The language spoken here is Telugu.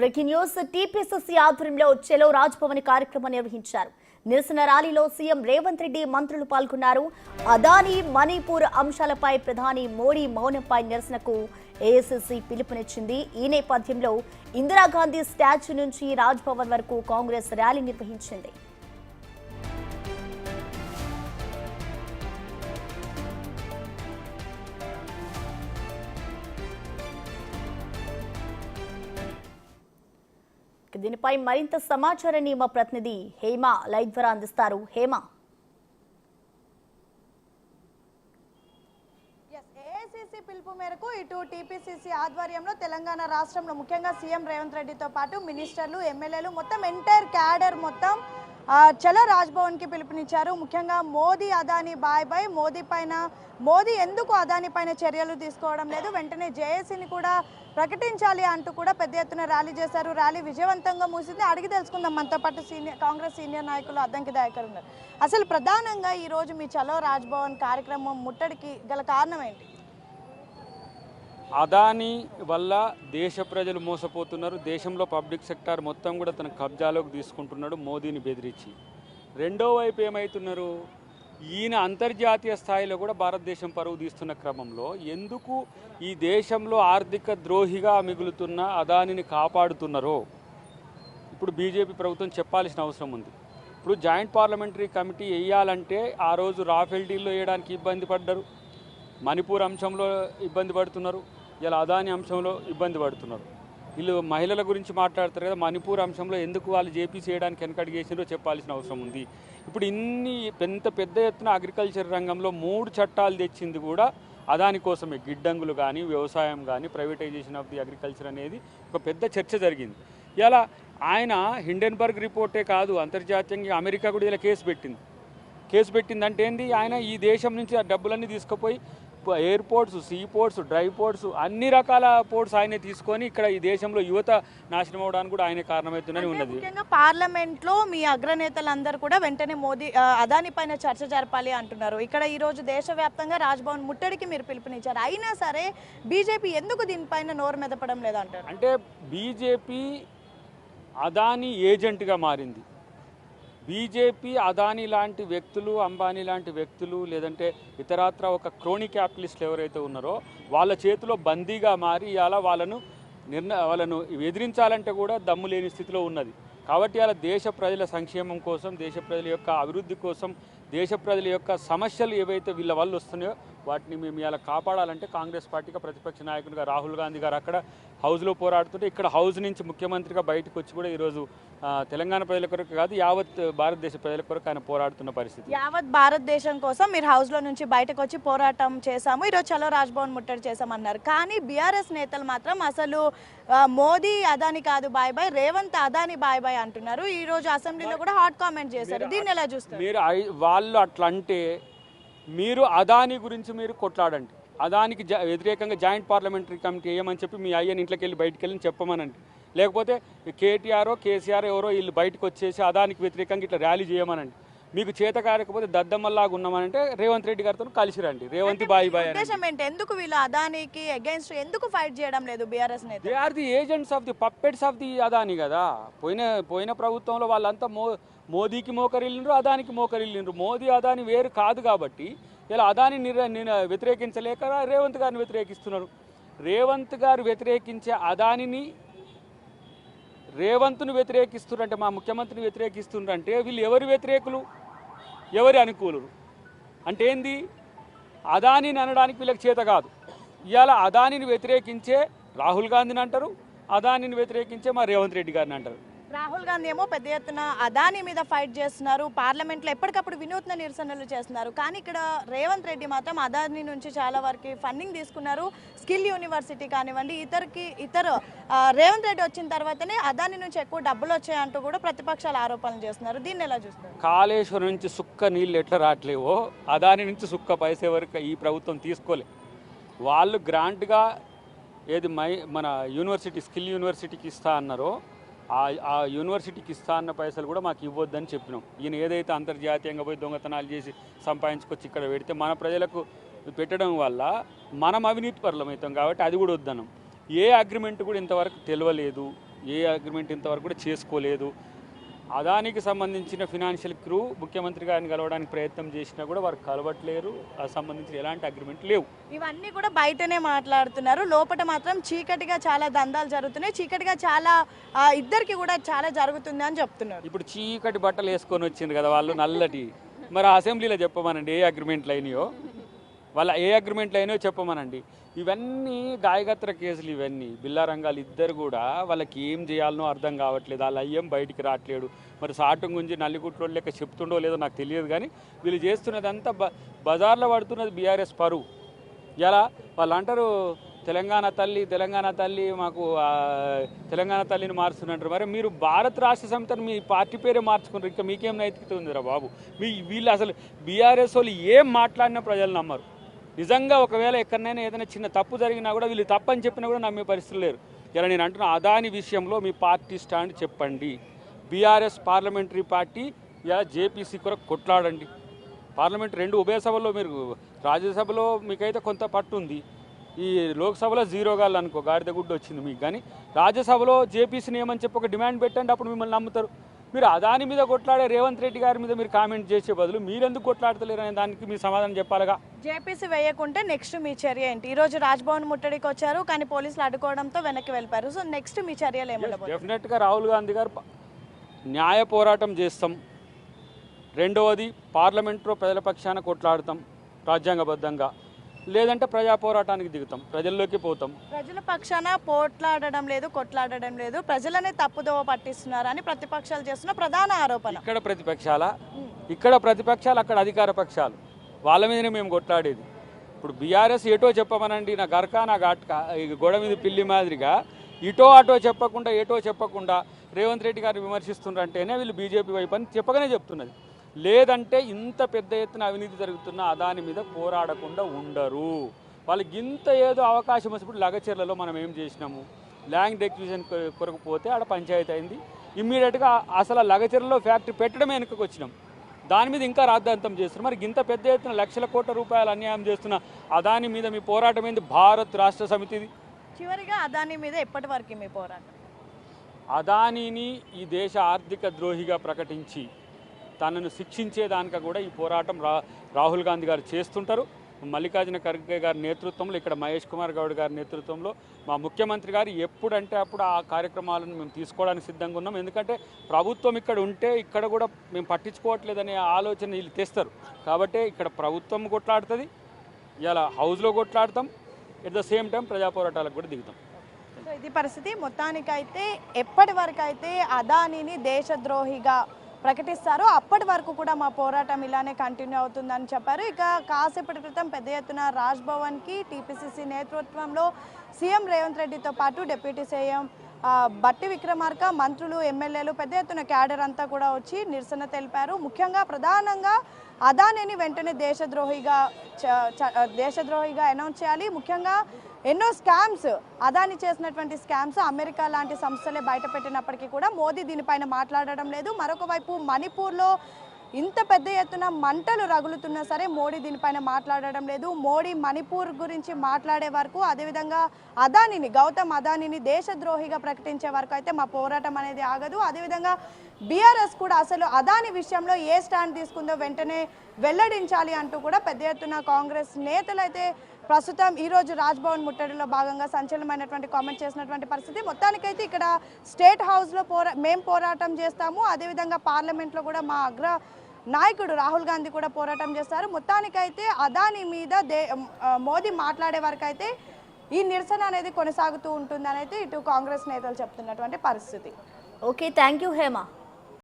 బ్రేకింగ్ న్యూస్ టీపీసీసీ ఆధ్వర్యంలో చెలో రాజ్భవన్ కార్యక్రమం నిర్వహించారు. నిరసన ర్యాలీలో సీఎం రేవంత్ రెడ్డి మంత్రులు పాల్గొన్నారు. అదానీ మణిపూర్ అంశాలపై ప్రధాని మోడీ మౌనంపై నిరసనకు ఏఐసీసీ పిలుపునిచ్చింది. ఈ నేపథ్యంలో ఇందిరాగాంధీ స్టాచ్యూ నుంచి రాజ్భవన్ వరకు కాంగ్రెస్ ర్యాలీ నిర్వహించింది. దీనిపై మరింత సమాచారాన్ని మా ప్రతినిధి హేమ లైవ్ ద్వారా అందిస్తారు. హేమ, ఏఐసీసీ పిలుపు మేరకు ఇటు టీపీసీసీ ఆధ్వర్యంలో తెలంగాణ రాష్ట్రంలో ముఖ్యంగా సీఎం రేవంత్ రెడ్డితో పాటు మినిస్టర్లు, ఎమ్మెల్యేలు మొత్తం ఎంటైర్ క్యాడర్ మొత్తం చలో రాజ్భవన్కి పిలుపునిచ్చారు. ముఖ్యంగా మోదీ అదానీ బాయ్ బాయ్, మోదీ ఎందుకు అదానీ పైన చర్యలు తీసుకోవడం లేదు, వెంటనే జేఏసీని కూడా ప్రకటించాలి అంటూ కూడా పెద్ద ఎత్తున ర్యాలీ చేశారు. ర్యాలీ విజయవంతంగా ముగిసింది. అడిగి తెలుసుకుందాం. మనతో పాటు కాంగ్రెస్ సీనియర్ నాయకులు అద్దంకి దయాకర్ ఉన్నారు. అసలు ప్రధానంగా ఈరోజు మీ చలో రాజ్భవన్ కార్యక్రమం ముట్టడికి గల కారణం ఏంటి? అదానీ వల్ల దేశ ప్రజలు మోసపోతున్నారు. దేశంలో పబ్లిక్ సెక్టార్ మొత్తం కూడా తన కబ్జాలోకి తీసుకుంటున్నాడు మోదీని బెదిరించి. రెండో వైపు ఏమవుతున్నారు, ఈయన అంతర్జాతీయ స్థాయిలో కూడా భారతదేశం పరువు తీస్తున్న క్రమంలో ఎందుకు ఈ దేశంలో ఆర్థిక ద్రోహిగా మిగులుతున్న అదానిని కాపాడుతున్నారో ఇప్పుడు బీజేపీ ప్రభుత్వం చెప్పాల్సిన అవసరం ఉంది. ఇప్పుడు జాయింట్ పార్లమెంటరీ కమిటీ వేయాలంటే ఆ రోజు రాఫెల్ డీల్లో వేయడానికి ఇబ్బంది పడ్డారు, మణిపూర్ అంశంలో ఇబ్బంది పడుతున్నారు, ఇలా అదాని అంశంలో ఇబ్బంది పడుతున్నారు. వీళ్ళు మహిళల గురించి మాట్లాడతారు కదా, మణిపూర్ అంశంలో ఎందుకు వాళ్ళు జేపీసీ చేయడానికి వెనకడుగు వేసినారో చెప్పాల్సిన అవసరం ఉంది. ఇప్పుడు ఇన్ని పెద్ద ఎత్తున అగ్రికల్చర్ రంగంలో 3 చట్టాలు తెచ్చింది కూడా అదాని కోసమే. గిడ్డంగులు కానీ, వ్యవసాయం కానీ, ప్రైవేటైజేషన్ ఆఫ్ ది అగ్రికల్చర్ అనేది ఒక పెద్ద చర్చ జరిగింది. ఇలా ఆయన హిండెన్బర్గ్ రిపోర్టే కాదు, అంతర్జాతీయంగా అమెరికా కూడా ఇలా కేసు పెట్టిందంటే ఏంది, ఆయన ఈ దేశం నుంచి ఆ డబ్బులన్నీ తీసుకుపోయి airports, see ports, dry ports, అన్ని రకాల పోర్ట్స్ ఆయనే తీసుకొని ఇక్కడ ఈ దేశంలో యువత నాశనం అవడానికి కూడా ఆయన కారణమవుతుందని ఉన్నది. ముఖ్యంగా పార్లమెంట్లో మీ అగ్రనేతలందరూ కూడా వెంటనే మోదీ అదాని పైన చర్చ జరపాలి అంటున్నారు. ఇక్కడ ఈ రోజు దేశవ్యాప్తంగా రాజ్భవన్ ముట్టడికి మీరు పిలుపునిచ్చారు. అయినా సరే బీజేపీ ఎందుకు దీనిపైన నోరు మెదపడం లేదంటారు? అంటే బీజేపీ అదాని ఏజెంట్గా మారింది. బీజేపీ అదానీ లాంటి వ్యక్తులు, అంబానీ లాంటి వ్యక్తులు, లేదంటే ఇతరత్ర ఒక క్రోనీ క్యాపిటలిస్టులు ఎవరైతే ఉన్నారో వాళ్ళ చేతిలో బందీగా మారి ఇలా వాళ్ళను ఎదిరించాలంటే కూడా దమ్ము లేని స్థితిలో ఉన్నది. కాబట్టి అలా దేశ ప్రజల సంక్షేమం కోసం, దేశ ప్రజల యొక్క అభివృద్ధి కోసం, దేశ ప్రజల యొక్క సమస్యలు ఏవైతే వీళ్ళ వల్ల వస్తున్నాయో వాటిని మేము ఇలా కాపాడాలంటే కాంగ్రెస్ పార్టీగా ప్రతిపక్ష నాయకుడిగా రాహుల్ గాంధీ గారు అక్కడ హౌస్లో పోరాడుతుంటే, ఇక్కడ హౌస్ నుంచి ముఖ్యమంత్రిగా బయటకు వచ్చి కూడా ఈరోజు తెలంగాణ ప్రజల కొరకు కాదు, యావత్ భారతదేశ ప్రజల కొరకు ఆయన పోరాడుతున్న పరిస్థితి. యావత్ భారతదేశం కోసం మీరు హౌస్లో నుంచి బయటకు వచ్చి పోరాటం చేశాము, ఈరోజు చలో రాజ్భవన్ ముట్టడి చేశామన్నారు. కానీ బీఆర్ఎస్ నేతలు మాత్రం అసలు మోదీ అదాని కాదు బాయ్ బాయ్, రేవంత్ అదాని బాయ్ బాయ్ అంటున్నారు. ఈ రోజు అసెంబ్లీలో కూడా హాట్ కామెంట్ చేశారు. దీన్ని ఎలా చూస్తారు? మీరు వాళ్ళు అట్లా అంటే మీరు అదాని గురించి మీరు కొట్లాడండి, అదానికి వ్యతిరేకంగా జాయింట్ పార్లమెంటరీ కమిటీ వేయమని చెప్పి మీ అయ్యని ఇంట్లోకి వెళ్ళి బయటకు వెళ్ళి చెప్పమనండి. లేకపోతే కేటీఆర్, కేసీఆర్ ఎవరో వీళ్ళు బయటకు వచ్చేసి అదానికి వ్యతిరేకంగా ఇట్లా ర్యాలీ చేయమనండి. మీకు చేత కాకపోతే దద్దమ్మల్లాగా ఉన్నామనంటే రేవంత్ రెడ్డి గారితో కలిసి రండి. రేవంత్ బాయ్ బాయ్. ఎందుకు వీళ్ళు అదానికి అగైన్స్ట్ ఎందుకు ఫైట్ చేయడం లేదు బీఆర్ఎస్ నేతలు? They are the agents of the puppets of the Adani కదా. పోయిన ప్రభుత్వంలో వాళ్ళంతా మోదీకి మోకరిల్లిండ్రు, అదానికి మోకరిల్లిండ్రు. మోదీ అదాని వేరు కాదు కాబట్టి ఇలా అదాని వ్యతిరేకించలేక రేవంత్ గారిని వ్యతిరేకిస్తున్నారు. రేవంత్ గారు వ్యతిరేకించే అదానిని రేవంత్ను వ్యతిరేకిస్తున్నారంటే, మా ముఖ్యమంత్రిని వ్యతిరేకిస్తున్నారంటే వీళ్ళు ఎవరి వ్యతిరేకులు, ఎవరి అనుకూలురు అంటే ఏంది? అదానిని అనడానికి వీళ్ళకి చేత కాదు. ఇవాళ అదానిని వ్యతిరేకించే రాహుల్ గాంధీని అంటారు, అదానిని వ్యతిరేకించే మా రేవంత్ రెడ్డి గారిని అంటారు. రాహుల్ గాంధీ ఏమో పెద్ద ఎత్తున అదాని మీద ఫైట్ చేస్తున్నారు, పార్లమెంట్లో ఎప్పటికప్పుడు వినూత్న నిరసనలు చేస్తున్నారు. కానీ ఇక్కడ రేవంత్ రెడ్డి మాత్రం అదాని నుంచి చాలా వరకు ఫండింగ్ తీసుకున్నారు. స్కిల్ యూనివర్సిటీ కానివ్వండి, ఇతర రేవంత్ రెడ్డి వచ్చిన తర్వాతనే అదాని నుంచి ఎక్కువ డబ్బులు వచ్చాయంటూ కూడా ప్రతిపక్షాలు ఆరోపణలు చేస్తున్నారు. దీన్ని ఎలా చూస్తారు? కాళేశ్వరం నుంచి సుక్క నీళ్ళు ఎట్లా రావట్లేవో అదాని నుంచి సుక్క పైసే వరకు ఈ ప్రభుత్వం తీసుకోలే. వాళ్ళు గ్రాంట్గా మన యూనివర్సిటీ, స్కిల్ యూనివర్సిటీకి ఇస్తా అన్నారో ఆ యూనివర్సిటీకి ఇస్తా అన్న పైసలు కూడా మాకు ఇవ్వద్దని చెప్పినాం. ఈయన ఏదైతే అంతర్జాతీయంగా పోయి దొంగతనాలు చేసి సంపాదించుకొచ్చి ఇక్కడ పెడితే మన ప్రజలకు పెట్టడం వల్ల మనం అవినీతి పరులం అవుతాం కాబట్టి అది కూడా వద్దన్నాం. ఏ అగ్రిమెంట్ కూడా ఇంతవరకు తెలియలేదు. ఏ అగ్రిమెంట్ ఇంతవరకు కూడా చేసుకోలేదు. అదానికి సంబంధించిన ఫినాన్షియల్ క్రూ ముఖ్యమంత్రి గారిని కలవడానికి ప్రయత్నం చేసినా కూడా వారు కలవట్లేరు. ఆ సంబంధించిన ఎలాంటి అగ్రిమెంట్ లేవు. ఇవన్నీ కూడా బయటనే మాట్లాడుతున్నారు, లోపల మాత్రం చీకటిగా చాలా దందాలు జరుగుతున్నాయి, చీకటిగా చాలా ఇద్దరికి కూడా చాలా జరుగుతుంది అని చెప్తున్నారు. ఇప్పుడు చీకటి బట్టలు వేసుకొని వచ్చింది కదా వాళ్ళు నల్లటి, మరి అసెంబ్లీలో చెప్పమనండి ఏ అగ్రిమెంట్లు అయినాయో, వాళ్ళ ఏ అగ్రిమెంట్లు అయినాయో చెప్పమనండి. ఇవన్నీ గాయగత్ర కేసులు, ఇవన్నీ బిల్లా రంగాలు ఇద్దరు కూడా వాళ్ళకి ఏం చేయాలనో అర్థం కావట్లేదు. వాళ్ళ అయ్యం బయటికి రావట్లేడు. మరి సాటు గుంజి నల్లిగుట్లో లెక్క చెప్తుండో లేదో నాకు తెలియదు, కానీ వీళ్ళు చేస్తున్నదంతా బజార్లో పడుతున్నది బీఆర్ఎస్ పరువు. ఎలా వాళ్ళు అంటారు తెలంగాణ తల్లి మాకు తెలంగాణ తల్లిని మారుస్తున్నట్టు. మరి మీరు భారత రాష్ట్ర సమితిని మీ పార్టీ పేరే మార్చుకున్నారు, ఇంకా మీకేం నైతికత ఉందిరా బాబు? వీళ్ళు అసలు బీఆర్ఎస్ వాళ్ళు ఏం మాట్లాడినా ప్రజలు నమ్మరు. నిజంగా ఒకవేళ ఎక్కడైనా ఏదైనా చిన్న తప్పు జరిగినా కూడా వీళ్ళు తప్పని చెప్పినా కూడా నమ్మే పరిస్థితులు లేరు. ఇలా నేను అంటున్నా, అదాని విషయంలో మీ పార్టీ స్టాండ్ చెప్పండి. బీఆర్ఎస్ పార్లమెంటరీ పార్టీ ఇలా జేపీసీ కొరకు కొట్లాడండి. పార్లమెంట్ రెండు ఉభయ సభల్లో, మీరు రాజ్యసభలో మీకైతే కొంత పట్టు ఉంది, ఈ లోక్సభలో జీరోగాళ్ళు అనుకో గాడిద గుడ్డు వచ్చింది మీకు. కానీ రాజ్యసభలో జేపీసీని ఏమని చెప్పి ఒక డిమాండ్ పెట్టండి, అప్పుడు మిమ్మల్ని నమ్ముతారు. మీరు అదాని మీద కొట్లాడే రేవంత్ రెడ్డి గారి మీద మీరు కామెంట్ చేసే బదులు మీరెందుకు కొట్లాడతలేరు అనే దానికి మీ సమాధానం చెప్పాలిగా. జేపీసీ వేయకుంటే నెక్స్ట్ మీ చర్య ఏంటి? ఈరోజు రాజ్భవన్ ముట్టడికి వచ్చారు, కానీ పోలీసులు అడ్డుకోవడంతో వెనక్కి వెళ్ళిపోయారు. సో నెక్స్ట్ మీ చర్యలు ఏముండవు? డెఫినెట్గా రాహుల్ గాంధీ గారు న్యాయ పోరాటం చేస్తాం. రెండవది పార్లమెంట్లో ప్రజల పక్షాన కొట్లాడతాం రాజ్యాంగబద్ధంగా, లేదంటే ప్రజా పోరాటానికి దిగుతాం, ప్రజల్లోకి పోతాం. ప్రజల పక్షాన పోట్లాడడం లేదు, కొట్లాడడం లేదు, ప్రజలనే తప్పుదోవ పట్టిస్తున్నారని ప్రతిపక్షాలు చేస్తున్న ప్రధాన ఆరోపణ. ఇక్కడ ప్రతిపక్షాలు అక్కడ అధికార పక్షాలు, వాళ్ళ మీదనే మేము కొట్లాడేది. ఇప్పుడు బీఆర్ఎస్ ఎటో చెప్పమనండి, నా గర్కా నా ఘాట్కా గొడ మీద పిల్లి మాదిరిగా ఇటో అటో చెప్పకుండా రేవంత్ రెడ్డి గారు విమర్శిస్తున్నారంటేనే వీళ్ళు బీజేపీ వైపు అని చెప్పగానే చెప్తున్నది. లేదంటే ఇంత పెద్ద ఎత్తున అవినీతి జరుగుతున్న అదాని మీద పోరాడకుండా ఉండరు. వాళ్ళకి ఇంత ఏదో అవకాశం వచ్చినప్పుడు లగచర్లలో మనం ఏం చేసినాము, ల్యాండ్ ఎక్విజిషన్ కొరకు పోతే ఆడ పంచాయతీ అయింది. ఇమ్మీడియట్గా అసలు లగచర్లలో ఫ్యాక్టరీ పెట్టడమే వెనుకకు వచ్చినాం, దాని మీద ఇంకా రాద్ధాంతం చేస్తున్నారు. మరి ఇంత పెద్ద ఎత్తున లక్షల కోట్ల రూపాయలు అన్యాయం చేస్తున్న అదాని మీద మీ పోరాటం ఏంది? భారత్ రాష్ట్ర సమితిది. చివరిగా అదాని మీద ఎప్పటి వరకు మీ పోరాటం? అదానీని ఈ దేశ ఆర్థిక ద్రోహిగా ప్రకటించి తనను శిక్షించేదానిక కూడా ఈ పోరాటం రాహుల్ గాంధీ గారు చేస్తుంటారు. మల్లికార్జున ఖర్గే గారి నేతృత్వంలో, ఇక్కడ మహేష్ కుమార్ గౌడ్ గారి నేతృత్వంలో మా ముఖ్యమంత్రి గారు ఎప్పుడంటే అప్పుడు ఆ కార్యక్రమాలను మేము తీసుకోవడానికి సిద్ధంగా ఉన్నాం. ఎందుకంటే ప్రభుత్వం ఇక్కడ ఉంటే ఇక్కడ కూడా మేము పట్టించుకోవట్లేదనే ఆలోచన వీళ్ళు తెస్తారు. కాబట్టి ఇక్కడ ప్రభుత్వం కొట్లాడుతుంది, ఇలా హౌస్లో కొట్లాడతాం, ఎట్ ద సేమ్ టైం ప్రజా పోరాటాలకు కూడా దిగుతాం. సో ఇది పరిస్థితి. మొత్తానికైతే ఎప్పటి వరకు అయితే అదానిని దేశద్రోహిగా ప్రకటిస్తారో అప్పటి వరకు కూడా మా పోరాటం ఇలానే కంటిన్యూ అవుతుందని చెప్పారు. ఇక కాసేపటి క్రితం పెద్ద ఎత్తున రాజ్భవన్కి టీపీసీసీ నేతృత్వంలో సీఎం రేవంత్ రెడ్డితో పాటు డిప్యూటీ సీఎం బట్టి విక్రమార్క, మంత్రులు, ఎమ్మెల్యేలు, పెద్ద ఎత్తున క్యాడర్ అంతా కూడా వచ్చి నిరసన తెలిపారు. ముఖ్యంగా ప్రధానంగా అదానిని వెంటనే దేశద్రోహిగా అనౌన్స్ చేయాలి. ముఖ్యంగా ఎన్నో స్కామ్స్, అదాని చేసినటువంటి స్కామ్స్ అమెరికా లాంటి సంస్థలే బయటపెట్టినప్పటికీ కూడా మోదీ దీనిపైన మాట్లాడడం లేదు. మరొక వైపు మణిపూర్లో ఇంత పెద్ద ఎత్తున మంటలు రగులుతున్నా సరే మోడీ దీనిపైన మాట్లాడడం లేదు. మోడీ మణిపూర్ గురించి మాట్లాడే వరకు, అదేవిధంగా గౌతమ్ అదానిని దేశద్రోహిగా ప్రకటించే వరకు అయితే మా పోరాటం అనేది ఆగదు. అదేవిధంగా బీఆర్ఎస్ కూడా అసలు అదాని విషయంలో ఏ స్టాండ్ తీసుకుందో వెంటనే వెల్లడించాలి అంటూ కూడా పెద్ద ఎత్తున కాంగ్రెస్ నేతలు అయితే ప్రస్తుతం ఈరోజు రాజ్భవన్ ముట్టడిలో భాగంగా సంచలనమైనటువంటి కామెంట్ చేసినటువంటి పరిస్థితి. మొత్తానికైతే ఇక్కడ స్టేట్ హౌస్లో మేము పోరాటం చేస్తాము, అదేవిధంగా పార్లమెంట్లో కూడా మా అగ్ర నాయకుడు రాహుల్ గాంధీ కూడా పోరాటం చేస్తారు. మొత్తానికైతే అదాని మీద మోదీ మాట్లాడే వరకు అయితే ఈ నిరసన అనేది కొనసాగుతూ ఉంటుందని అయితే ఇటు కాంగ్రెస్ నేతలు చెప్తున్నటువంటి పరిస్థితి. Okay, thank you Hema.